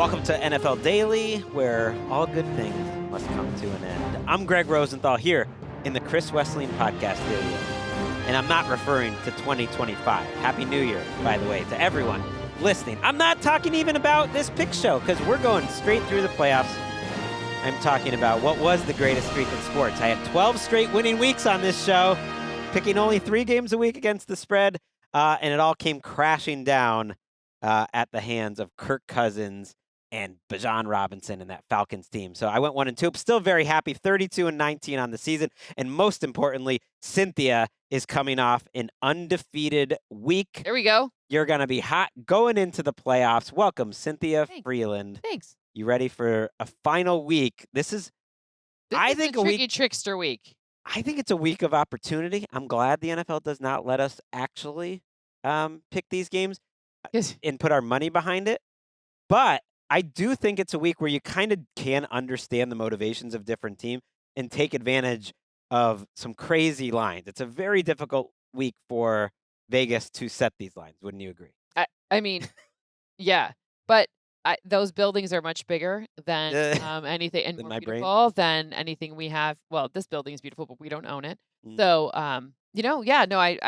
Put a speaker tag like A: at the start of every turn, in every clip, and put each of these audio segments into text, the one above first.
A: Welcome to NFL Daily, where all good things must come to an end. I'm Gregg Rosenthal here in the Chris Wesleyan podcast studio, and I'm not referring to 2025. Happy New Year, by the way, to everyone listening. I'm not talking even about this pick show because we're going straight through the playoffs. I'm talking about what was the greatest streak in sports. I had 12 straight winning weeks on this show, picking only 3 games a week against the spread, and it all came crashing down at the hands of Kirk Cousins and Bijan Robinson and that Falcons team. So I went 1-2. I'm still very happy, 32-19 on the season. And most importantly, Cynthia is coming off an undefeated week.
B: There we go.
A: You're going to be hot going into the playoffs. Welcome, Cynthia
B: Thanks.
A: Frelund.
B: Thanks.
A: You ready for a final week? This is
B: a tricky trickster week.
A: I think it's a week of opportunity. I'm glad the NFL does not let us actually pick these games and put our money behind it. But I do think it's a week where you kind of can understand the motivations of different teams and take advantage of some crazy lines. It's a very difficult week for Vegas to set these lines. Wouldn't you agree?
B: I mean, yeah, but those buildings are much bigger than anything and more beautiful than anything we have. Well, this building is beautiful, but we don't own it. So, I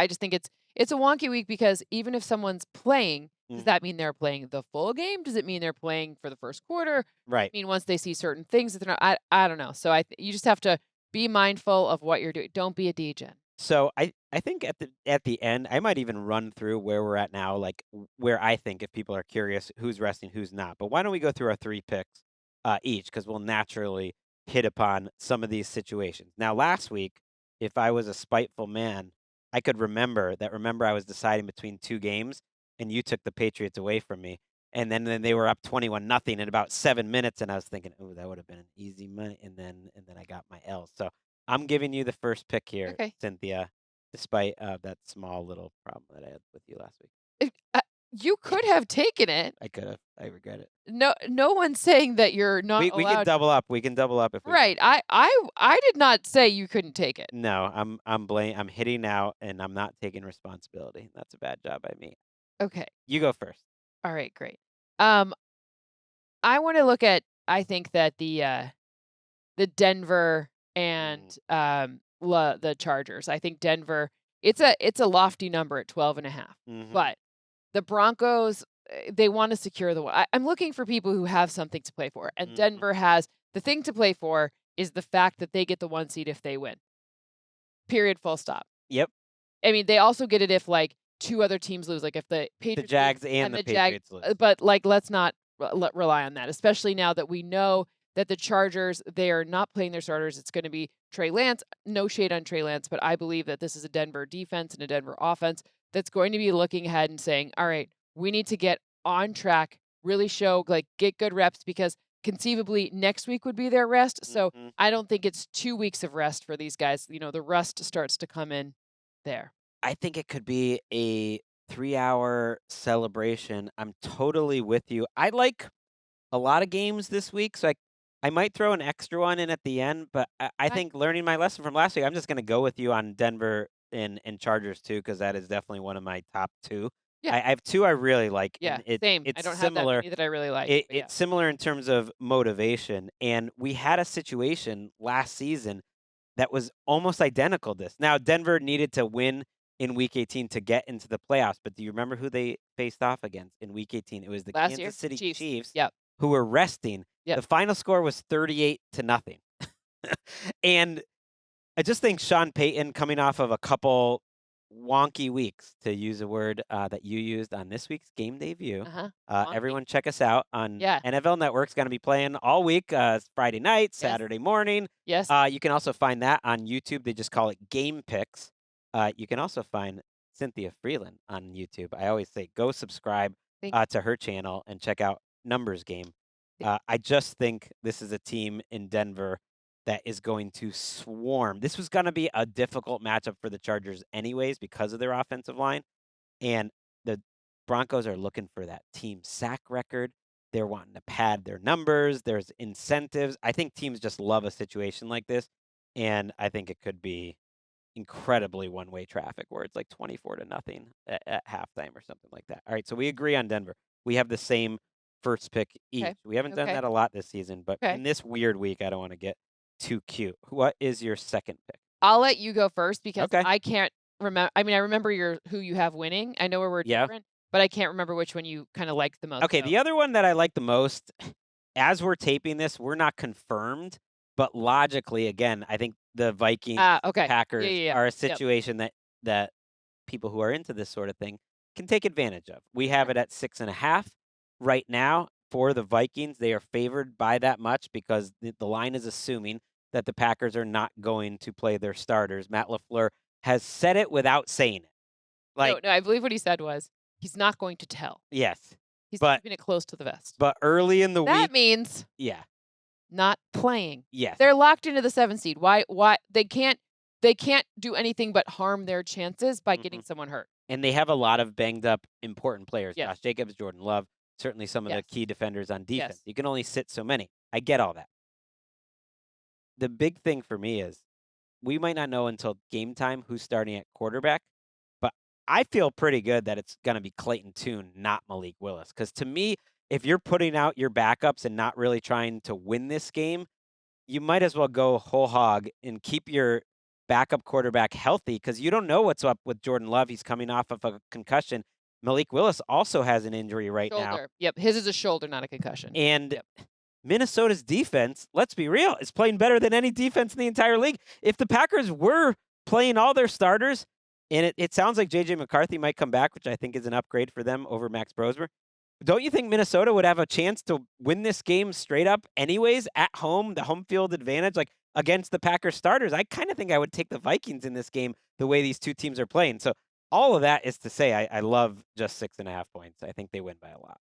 B: just think it's a wonky week because even if someone's playing, does that mean they're playing the full game? Does it mean they're playing for the first quarter?
A: Right.
B: I mean, once they see certain things that they're not, I don't know. So you just have to be mindful of what you're doing. Don't be a degen.
A: So I think at the end, I might even run through where we're at now, like where I think if people are curious who's resting, who's not. But why don't we go through our 3 picks each, because we'll naturally hit upon some of these situations. Now, last week, if I was a spiteful man, I could remember I was deciding between 2 games, and you took the Patriots away from me. And then they were up 21-0 in about 7 minutes, and I was thinking, oh, that would have been an easy money. And then I got my L. So I'm giving you the first pick here,
B: Okay.
A: Cynthia, despite that small little problem that I had with you last week.
B: You could have taken it.
A: I could have. I regret it.
B: No one's saying that you're not allowed.
A: We can double up. We can double up if we
B: Right.
A: want.
B: I did not say you couldn't take it.
A: No, I'm hitting out, and I'm not taking responsibility. That's a bad job by me.
B: Okay.
A: You go first.
B: All right, great. I want to look at. I think that the Denver and the Chargers. I think Denver. It's a lofty number at 12.5. But the Broncos, they want to secure the one. I'm looking for people who have something to play for, and Denver has the thing to play for is the fact that they get the 1 seed if they win. Period. Full stop.
A: Yep.
B: I mean, they also get it if like 2 other teams lose, like if the Patriots,
A: the Jags and the Patriots lose.
B: But like, let's not rely on that, especially now that we know that the Chargers, they are not playing their starters. It's going to be Trey Lance. No shade on Trey Lance, but I believe that this is a Denver defense and a Denver offense that's going to be looking ahead and saying, all right, we need to get on track, really show, like get good reps, because conceivably next week would be their rest. So I don't think it's 2 weeks of rest for these guys. You know, the rust starts to come in there.
A: I think it could be a 3-hour celebration. I'm totally with you. I like a lot of games this week, so I might throw an extra one in at the end, but I think learning my lesson from last week, I'm just going to go with you on Denver and Chargers too, because that is definitely one of my top 2.
B: Yeah.
A: I have 2 I really like.
B: Yeah, same.
A: It's
B: I don't
A: similar.
B: have that many that I really like.
A: It's similar in terms of motivation, and we had a situation last season that was almost identical to this. Now, Denver needed to win in Week 18 to get into the playoffs, but do you remember who they faced off against in Week 18? It was the Kansas City Chiefs.
B: Yep.
A: Who were resting.
B: Yep.
A: The final score was 38-0. And I just think Sean Payton, coming off of a couple wonky weeks, to use a word that you used on this week's Game Day View. Everyone check us out on NFL Network's going to be playing all week, Friday night, Saturday morning.
B: Yes.
A: You can also find that on YouTube. They just call it Game Picks. You can also find Cynthia Frelund on YouTube. I always say go subscribe to her channel and check out Numbers Game. I just think this is a team in Denver that is going to swarm. This was going to be a difficult matchup for the Chargers anyways because of their offensive line. And the Broncos are looking for that team sack record. They're wanting to pad their numbers. There's incentives. I think teams just love a situation like this. And I think it could be incredibly one-way traffic where it's like 24-0 at halftime or something like that. All right, so we agree on Denver. We have the same first pick each.
B: Okay.
A: We haven't done
B: Okay.
A: that a lot this season, but
B: Okay.
A: in this weird week, I don't want to get too cute. What is your second pick?
B: I'll let you go first because
A: Okay.
B: I can't remember. I mean, I remember who you have winning. I know where we're
A: Yeah.
B: different, but I can't remember which one you kind of liked the most.
A: Okay.
B: So,
A: The other one that I like the most, as we're taping this, we're not confirmed, but logically, again, I think the Vikings
B: okay. Yeah,
A: Packers
B: yeah, yeah.
A: are a
B: Yep.
A: situation that people who are into this sort of thing can take advantage of. We have
B: Sure.
A: it at 6.5 right now for the Vikings. They are favored by that much because the line is assuming that the Packers are not going to play their starters. Matt LaFleur has said it without saying it.
B: No,
A: Like,
B: no, I believe what he said was he's not going to tell.
A: yes,
B: He's
A: but
B: keeping it close to the vest.
A: early in the
B: That
A: week,
B: means
A: yeah,
B: not playing.
A: yes.
B: They're locked into the 7th seed. Why they can't do anything but harm their chances by getting
A: Mm-mm.
B: someone hurt.
A: And they have a lot of banged up important players.
B: Yes.
A: Josh Jacobs, Jordan Love, certainly some of the
B: Yes.
A: key defenders on defense.
B: Yes.
A: You can only sit so many. I get all that. The big thing for me is we might not know until game time who's starting at quarterback, but I feel pretty good that it's going to be Clayton Tune, not Malik Willis. Because to me, if you're putting out your backups and not really trying to win this game, you might as well go whole hog and keep your backup quarterback healthy because you don't know what's up with Jordan Love. He's coming off of a concussion. Malik Willis also has an injury right now.
B: Shoulder. Yep. His is a shoulder, not a concussion.
A: And
B: Yep.
A: Minnesota's defense, let's be real, is playing better than any defense in the entire league. If the Packers were playing all their starters, and it sounds like J.J. McCarthy might come back, which I think is an upgrade for them over Max Brosmer. Don't you think Minnesota would have a chance to win this game straight up anyways at home, the home field advantage, like against the Packers starters? I kind of think I would take the Vikings in this game the way these two teams are playing. So all of that is to say I love just 6.5 points. I think they win by a lot.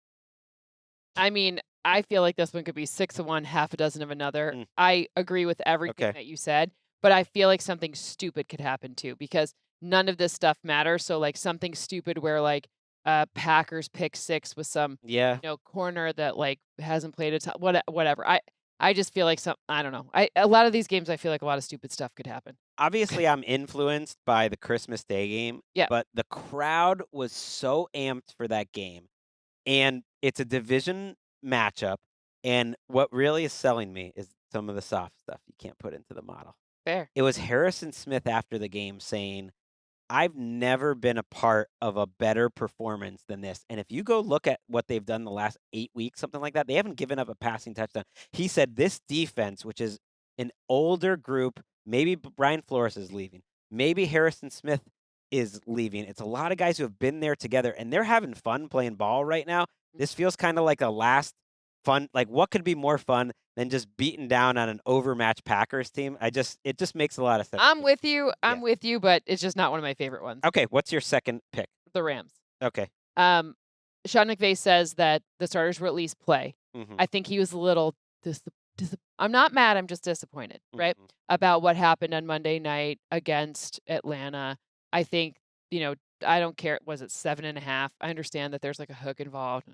B: I mean, I feel like this one could be 6 of one, half a dozen of another.
A: Mm.
B: I agree with everything
A: Okay.
B: that you said, but I feel like something stupid could happen too because none of this stuff matters. So like something stupid where like Packers pick 6 with some
A: Yeah.
B: corner that like hasn't played a ton, whatever. I just feel like I don't know. A lot of these games I feel like a lot of stupid stuff could happen.
A: Obviously, I'm influenced by the Christmas Day game,
B: Yeah.
A: but the crowd was so amped for that game. And it's a division matchup. And what really is selling me is some of the soft stuff you can't put into the model.
B: Fair.
A: It was Harrison Smith after the game saying, I've never been a part of a better performance than this. And if you go look at what they've done the last 8 weeks, something like that, they haven't given up a passing touchdown. He said this defense, which is an older group, maybe Brian Flores is leaving, maybe Harrison Smith is leaving. It's a lot of guys who have been there together and they're having fun playing ball right now. This feels kind of like a last fun, like what could be more fun than just beating down on an overmatched Packers team? It just makes a lot of sense.
B: I'm with you. I'm
A: Yeah.
B: with you, but it's just not one of my favorite ones.
A: Okay, what's your second pick?
B: The Rams.
A: Okay.
B: Sean McVay says that the starters will at least play.
A: Mhm.
B: I think he was a little I'm not mad, I'm just disappointed, right?
A: Mhm.
B: About what happened on Monday night against Atlanta. I think, I don't care. Was it 7.5? I understand that there's like a hook involved.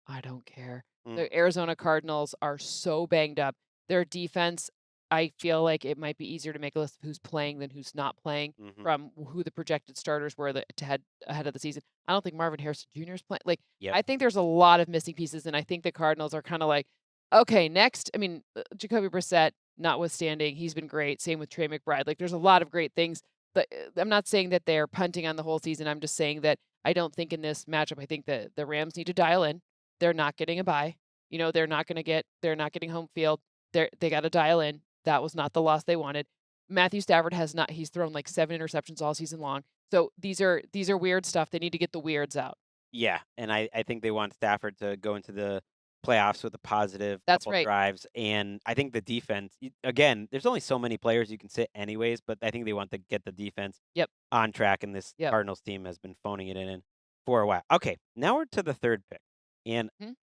B: I don't care. The
A: Mm.
B: Arizona Cardinals are so banged up. Their defense, I feel like it might be easier to make a list of who's playing than who's not playing
A: Mhm.
B: from who the projected starters were to head ahead of the season. I don't think Marvin Harrison Jr. is playing. Like,
A: Yep.
B: I think there's a lot of missing pieces, and I think the Cardinals are kind of like, okay, next. I mean, Jacoby Brissett, notwithstanding, he's been great. Same with Trey McBride. Like, there's a lot of great things. But I'm not saying that they're punting on the whole season. I'm just saying that I don't think in this matchup, I think that the Rams need to dial in. They're not getting a bye. They're not getting home field. They got to dial in. That was not the loss they wanted. Matthew Stafford he's thrown like 7 interceptions all season long. So these are weird stuff. They need to get the weirds out.
A: Yeah, and I think they want Stafford to go into the playoffs with a positive
B: That's
A: couple
B: right.
A: drives, and I think the defense. Again, there's only so many players you can sit anyways, but I think they want to get the defense
B: Yep.
A: on track, and this
B: Yep.
A: Cardinals team has been phoning it in for a while. Okay, now we're to the third pick, and
B: Mhm.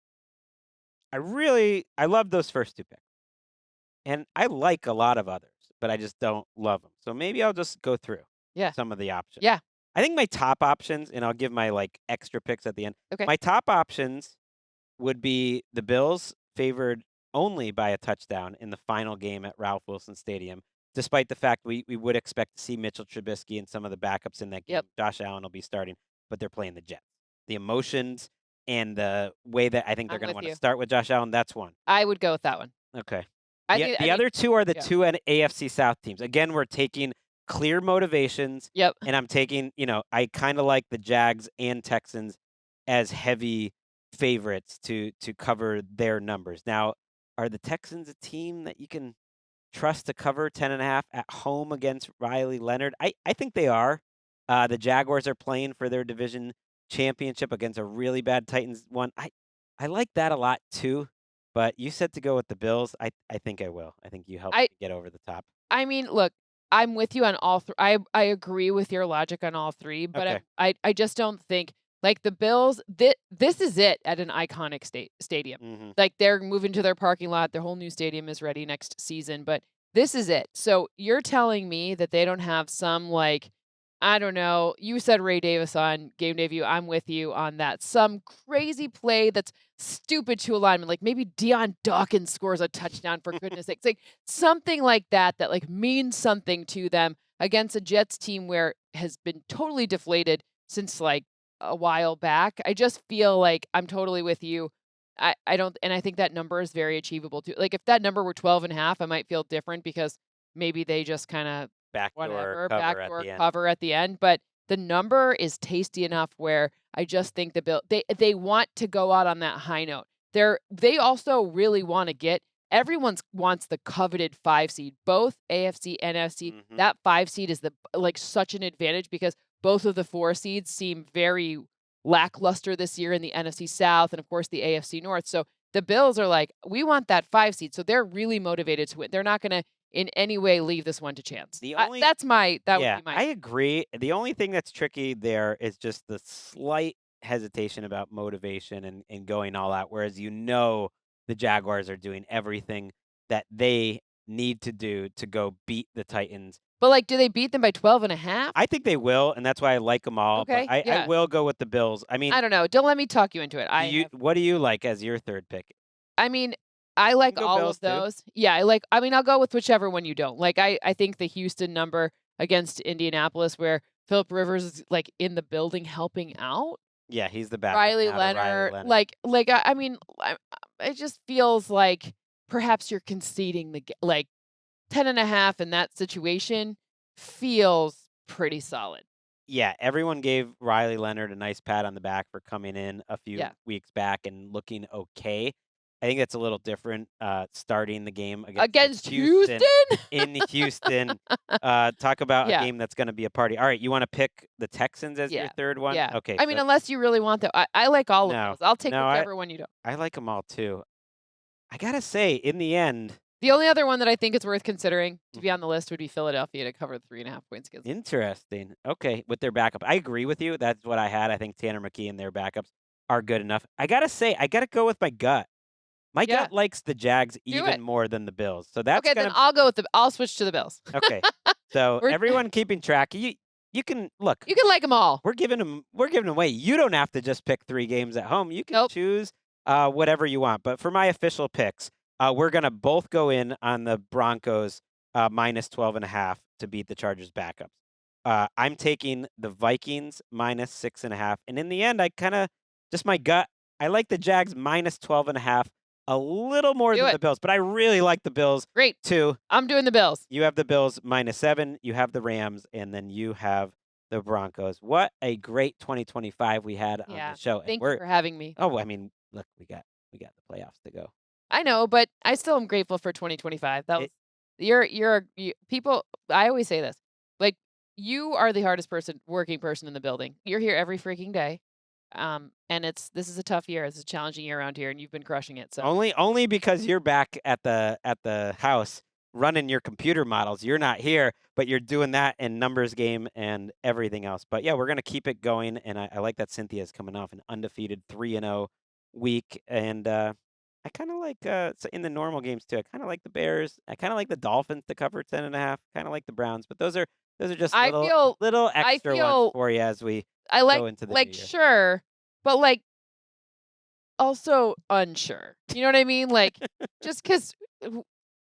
A: I love those first 2 picks, and I like a lot of others, but I just don't love them. So maybe I'll just go through
B: Yeah.
A: some of the options.
B: Yeah.
A: I think my top options, and I'll give my like extra picks at the end.
B: Okay.
A: My top options would be the Bills favored only by a touchdown in the final game at Ralph Wilson Stadium, despite the fact we would expect to see Mitchell Trubisky and some of the backups in that game.
B: Yep.
A: Josh Allen will be starting, but they're playing the Jets. The emotions and the way that I think they're
B: I'm
A: going to
B: with
A: want to
B: you.
A: start with Josh Allen, that's one.
B: I would go with that one.
A: Okay.
B: I
A: The
B: think.
A: the other two are the
B: yeah.
A: two AFC South teams. Again, we're taking clear motivations,
B: Yep.
A: and I'm taking, I kind of like the Jags and Texans as heavy favorites to cover their numbers. Now, are the Texans a team that you can trust to cover 10.5 at home against Riley Leonard? I think they are. The Jaguars are playing for their division championship against a really bad Titans one. I like that a lot too. But you said to go with the Bills. I think I will. I think you helped
B: I
A: me get over the top.
B: I mean, look, I'm with you on all three. I agree with your logic on all three, but
A: Okay.
B: I just don't think like the Bills. This is it at an iconic stadium.
A: Mm-hmm.
B: Like they're moving to their parking lot. Their whole new stadium is ready next season, but this is it. So you're telling me that they don't have some like I don't know. You said Ray Davis on game day view. I'm with you on that. Some crazy play that's stupid to alignment. Like maybe Deion Dawkins scores a touchdown for goodness sakes. Like something like that that like means something to them against a Jets team where has been totally deflated since like a while back. I just feel like I'm totally with you. I don't and I think that number is very achievable too. Like if that number were 12.5, I might feel different because maybe they just kind of
A: Backdoor
B: whatever,
A: cover at
B: backdoor
A: the end.
B: cover at the end, but the number is tasty enough where I just think the Bill they want to go out on that high note. They also really want to get everyone wants the coveted 5 seed, both AFC and NFC.
A: Mm-hmm.
B: That 5 seed is like such an advantage because both of the 4 seeds seem very lackluster this year in the NFC South and of course the AFC North. So the Bills are like, we want that 5 seed. So they're really motivated to win. They're not going to in any way leave this one to chance.
A: The
B: That
A: only
B: would be my.
A: I agree. The only thing that's tricky there is just the slight hesitation about motivation and going all out. Whereas the Jaguars are doing everything that they need to do to go beat the Titans.
B: But like, do they beat them by 12.5?
A: I think they will, and that's why I like them all.
B: Okay,
A: But I
B: yeah.
A: will go with the Bills. I mean,
B: I don't know. Don't let me talk you into it.
A: what do you like as your third pick?
B: I mean, I like
A: go
B: all
A: Bills,
B: of
A: too.
B: those. Yeah, I mean, I'll go with whichever one you don't. Like I think the Houston number against Indianapolis where Philip Rivers is like in the building helping out.
A: Yeah, he's the backup
B: Riley
A: now to Riley
B: Leonard,
A: Leonard.
B: I mean, it just feels like perhaps you're conceding like 10.5 in that situation feels pretty solid.
A: Yeah, everyone gave Riley Leonard a nice pat on the back for coming in a few
B: Yeah.
A: weeks back and looking okay. I think that's a little different starting the game
B: Against Houston?
A: in Houston. Talk about
B: Yeah.
A: a game that's going to be a party. All right, you want to pick the Texans as your
B: Yeah.
A: third one?
B: Yeah.
A: Okay.
B: I mean, unless you really want that. I like all
A: No.
B: of those. I'll take
A: No,
B: whichever one you don't.
A: I like them all too. I got to say, in the end,
B: The only other one that I think is worth considering to be on the list would be Philadelphia to cover 3.5 points against.
A: interesting. Okay, with their backup. I agree with you. That's what I had. I think Tanner McKee and their backups are good enough. I got to say, I got to go with my gut. My
B: Yeah.
A: gut likes the Jags
B: Do
A: even
B: it.
A: more than the Bills. So that's
B: Okay, then I'll switch to the Bills.
A: Okay. So
B: We're-
A: everyone keeping track. You can look.
B: You can like them all.
A: We're giving them away. You don't have to just pick 3 games at home. You can
B: Nope.
A: choose whatever you want. But for my official picks, we're gonna both go in on the Broncos minus 12.5 to beat the Chargers backups. I'm taking the Vikings minus 6.5, and in the end, I kind of just my gut. I like the Jags minus 12.5 a little more than the Bills, but I really like the Bills.
B: Great.
A: Too.
B: I'm doing the Bills.
A: You have the Bills minus 7. You have the Rams, and then you have the Broncos. What a great 2025 we had on the show.
B: Thank you for having me.
A: Oh, I mean, look, we got the playoffs to go.
B: I know, but I still am grateful for 2025. That was people. I always say this, like you are the hardest working person in the building. You're here every freaking day, and this is a tough year. It's a challenging year around here, and you've been crushing it. So
A: only because you're back at the house running your computer models. You're not here, but you're doing that in numbers game and everything else. But yeah, we're gonna keep it going, and I like that Cynthia is coming off an undefeated 3-0 week, and I kind of like so in the normal games too. I kind of like the Bears. I kind of like the Dolphins to cover 10.5. Kind of like the Browns, but those are just little extra ones for you as we go into the new year.
B: sure, but like also unsure. You know what I mean? Like just because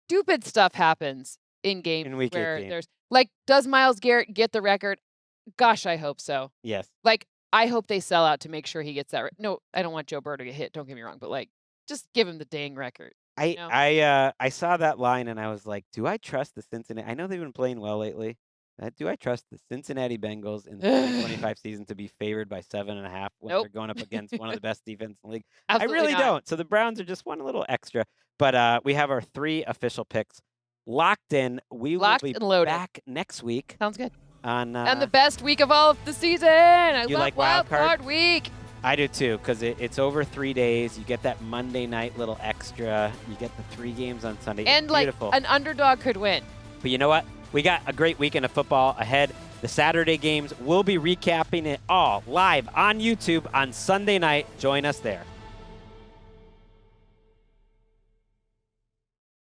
B: stupid stuff happens in games
A: In week
B: where
A: 18.
B: there's like, does Myles Garrett get the record? Gosh, I hope so.
A: Yes.
B: Like I hope they sell out to make sure he gets that. No, I don't want Joe Burrow to get hit. Don't get me wrong, but like, just give him the dang record. You know?
A: I saw that line and I was like, do I trust the Cincinnati? I know they've been playing well lately. Do I trust the Cincinnati Bengals in the 2025 season to be favored by 7.5 when
B: Nope.
A: they're going up against one of the best defenses in the league?
B: Absolutely
A: I really
B: not.
A: don't. So the Browns are just one a little extra. But we have our 3 official picks locked in. We
B: Locked
A: will be
B: and loaded.
A: back next week
B: Sounds good.
A: on.
B: And the best week of all of the season. I
A: You
B: love
A: like Wild Card?
B: Card Week.
A: I do too, because it's over 3 days. You get that Monday night little extra. You get the 3 games on Sunday.
B: And
A: it's
B: like
A: beautiful.
B: an underdog could win.
A: But you know what? We got a great weekend of football ahead. The Saturday games, we'll be recapping it all live on YouTube on Sunday night. Join us there.